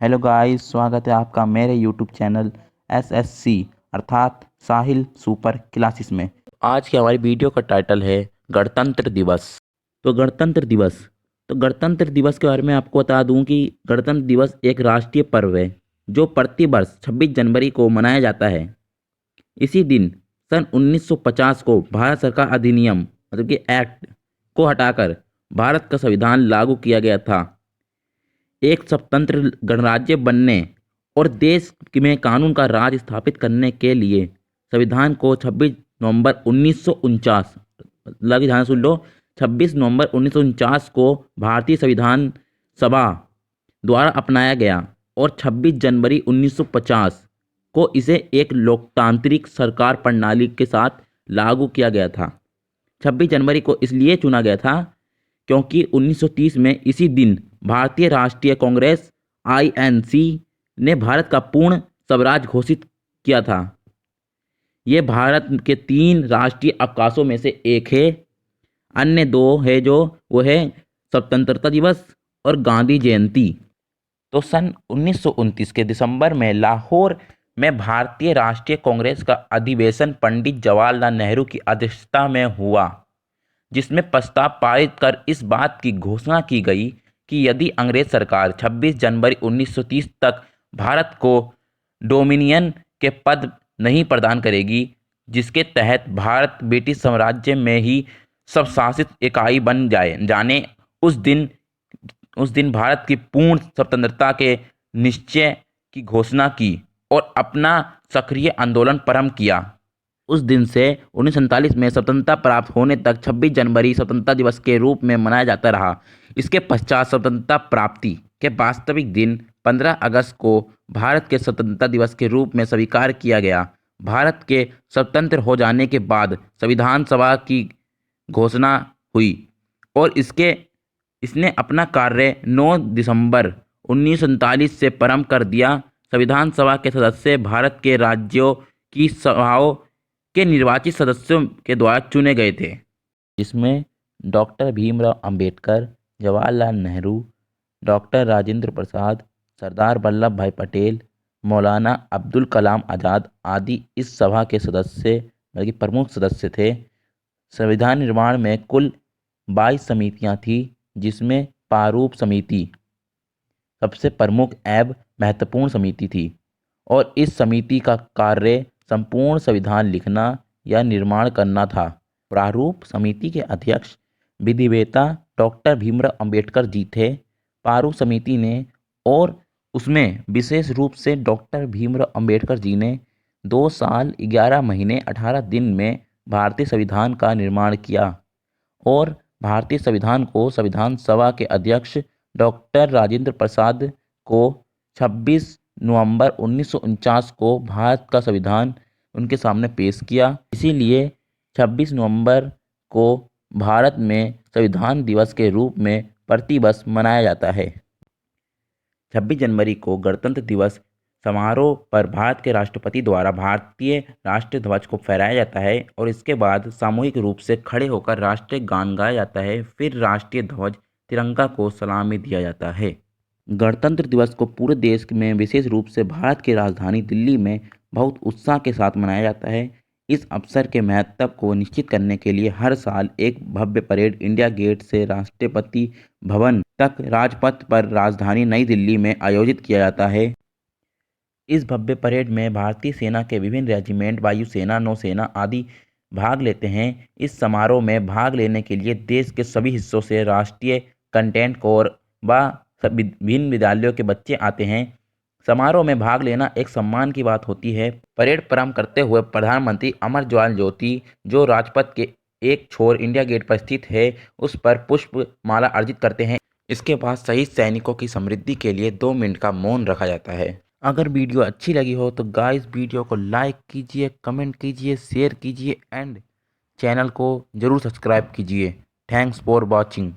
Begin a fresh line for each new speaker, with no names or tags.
Hello guys, स्वागत है आपका मेरे यूट्यूब चैनल एसएससी अर्थात साहिल सुपर क्लासेस में। आज की हमारी वीडियो का टाइटल है गणतंत्र दिवस। तो गणतंत्र दिवस के बारे में आपको बता दूं कि गणतंत्र दिवस एक राष्ट्रीय पर्व है जो प्रति वर्ष 26 जनवरी को मनाया जाता है। इसी दिन सन 1950 को भारत सरकार अधिनियम मतलब कि एक्ट को हटाकर भारत का संविधान लागू किया गया था। एक स्वतंत्र गणराज्य बनने और देश में कानून का राज स्थापित करने के लिए संविधान को 26 नवंबर 1949 लग ध्यान सुन लो 26 नवंबर 1949 को भारतीय संविधान सभा द्वारा अपनाया गया और 26 जनवरी 1950 को इसे एक लोकतांत्रिक सरकार प्रणाली के साथ लागू किया गया था। 26 जनवरी को इसलिए चुना गया था क्योंकि 1930 में इसी दिन भारतीय राष्ट्रीय कांग्रेस आईएनसी ने भारत का पूर्ण स्वराज घोषित किया था। ये भारत के 3 राष्ट्रीय अवकाशों में से एक है। अन्य 2 है जो वो है स्वतंत्रता दिवस और गांधी जयंती। तो सन 1929 के दिसंबर में लाहौर में भारतीय राष्ट्रीय कांग्रेस का अधिवेशन पंडित जवाहरलाल नेहरू की अध्यक्षता में हुआ, जिसमें प्रस्ताव पारित कर इस बात की घोषणा की गई कि यदि अंग्रेज सरकार 26 जनवरी 1930 तक भारत को डोमिनियन के पद नहीं प्रदान करेगी, जिसके तहत भारत ब्रिटिश साम्राज्य में ही स्वशासित इकाई बन जाने उस दिन भारत की पूर्ण स्वतंत्रता के निश्चय की घोषणा की और अपना सक्रिय आंदोलन प्रारंभ किया। उस दिन से 1947 में स्वतंत्रता प्राप्त होने तक 26 जनवरी स्वतंत्रता दिवस के रूप में मनाया जाता रहा। इसके पश्चात स्वतंत्रता प्राप्ति के वास्तविक दिन 15 अगस्त को भारत के स्वतंत्रता दिवस के रूप में स्वीकार किया गया। भारत के स्वतंत्र हो जाने के बाद संविधान सभा की घोषणा हुई और इसने अपना कार्य 9 दिसंबर 1947 से प्रारंभ कर दिया। संविधान सभा के सदस्य भारत के राज्यों की सभाओं के निर्वाचित सदस्यों के द्वारा चुने गए थे, जिसमें डॉक्टर भीमराव अंबेडकर, जवाहरलाल नेहरू, डॉक्टर राजेंद्र प्रसाद, सरदार वल्लभ भाई पटेल, मौलाना अब्दुल कलाम आज़ाद आदि इस सभा के सदस्य बल्कि प्रमुख सदस्य थे। संविधान निर्माण में कुल 22 समितियां थीं, जिसमें प्रारूप समिति सबसे प्रमुख एवं महत्वपूर्ण समिति थी और इस समिति का कार्य संपूर्ण संविधान लिखना या निर्माण करना था। प्रारूप समिति के अध्यक्ष विधिवेत्ता डॉक्टर भीमराव अंबेडकर जी थे। प्रारूप समिति ने और उसमें विशेष रूप से डॉक्टर भीमराव अंबेडकर जी ने 2 साल 11 महीने 18 दिन में भारतीय संविधान का निर्माण किया और भारतीय संविधान को संविधान सभा के अध्यक्ष डॉक्टर राजेंद्र प्रसाद को 26 नवंबर 1949 को भारत का संविधान उनके सामने पेश किया। इसीलिए 26 नवंबर को भारत में संविधान दिवस के रूप में प्रतिवर्ष मनाया जाता है। 26 जनवरी को गणतंत्र दिवस समारोह पर भारत के राष्ट्रपति द्वारा भारतीय राष्ट्रीय ध्वज को फहराया जाता है और इसके बाद सामूहिक रूप से खड़े होकर राष्ट्रीय गान गाया जाता है। फिर राष्ट्रीय ध्वज तिरंगा को सलामी दिया जाता है। गणतंत्र दिवस को पूरे देश में विशेष रूप से भारत की राजधानी दिल्ली में बहुत उत्साह के साथ मनाया जाता है। इस अवसर के महत्व को निश्चित करने के लिए हर साल एक भव्य परेड इंडिया गेट से राष्ट्रपति भवन तक राजपथ पर राजधानी नई दिल्ली में आयोजित किया जाता है। इस भव्य परेड में भारतीय सेना के विभिन्न रेजिमेंट, वायुसेना, नौसेना आदि भाग लेते हैं। इस समारोह में भाग लेने के लिए देश के सभी हिस्सों से राष्ट्रीय कंटेंट कोर व विभिन्न विद्यालयों के बच्चे आते हैं। समारोह में भाग लेना एक सम्मान की बात होती है। परेड प्रारंभ करते हुए प्रधानमंत्री अमर जवान ज्योति, जो राजपथ के एक छोर इंडिया गेट पर स्थित है, उस पर पुष्प माला अर्पित करते हैं। इसके बाद शहीद सैनिकों की समृद्धि के लिए 2 मिनट का मौन रखा जाता है। अगर वीडियो अच्छी लगी हो तो गाइस वीडियो को लाइक कीजिए, कमेंट कीजिए, शेयर कीजिए एंड चैनल को ज़रूर सब्सक्राइब कीजिए। Thanks for watching.